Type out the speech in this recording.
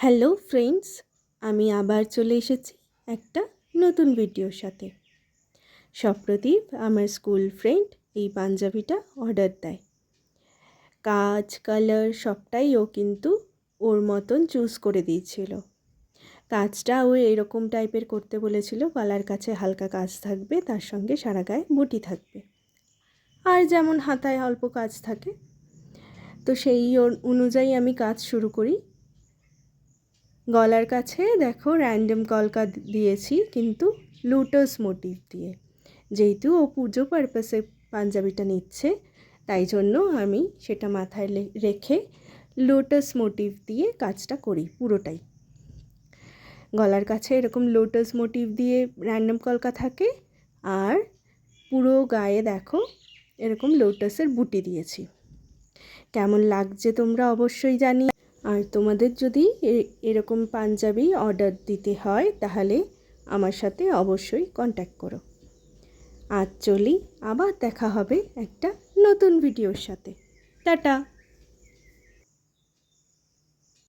Hello friends, আমি আবার চলে এসেছি একটা নতুন ভিডিওর সাথে। সপ্রদীপ আমার স্কুল ফ্রেন্ড এই পাঞ্জাবিটা অর্ডার দেয়। কাজ কালার সবটাই ও কিন্তু ওর মতন চুজ করে দিয়েছিল। কাজটা ও এরকম টাইপের করতে বলেছিল, গলার কাছে হালকা কাজ থাকবে, তার সঙ্গে সারা গায়ে বুটি থাকবে, আর যেমন হাতায় অল্প কাজ থাকে। তো সেই অনুযায়ী আমি কাজ শুরু করি। গলার কাছে দেখো র্যান্ডম কলকা দিয়েছি, কিন্তু লোটাস মোটিভ দিয়ে। যেহেতু ও পুজো পারপাসে পাঞ্জাবিটা নিচ্ছে, তাই জন্য আমি সেটা মাথায় রেখে লোটাস মোটিভ দিয়ে কাজটা করি পুরোটাই। গলার কাছে এরকম লোটাস মোটিভ দিয়ে র্যান্ডম কলকা থাকে, আর পুরো গায়ে দেখো এরকম লোটাসের বুটি দিয়েছি। কেমন লাগছে তোমরা অবশ্যই জানিও। আর তোমাদের যদি এরকম পাঞ্জাবি অর্ডার দিতে হয় তাহলে আমার সাথে অবশ্যই কন্ট্যাক্ট করো। আজ চলি, আবার দেখা হবে একটা নতুন ভিডিওর সাথে। টাটা।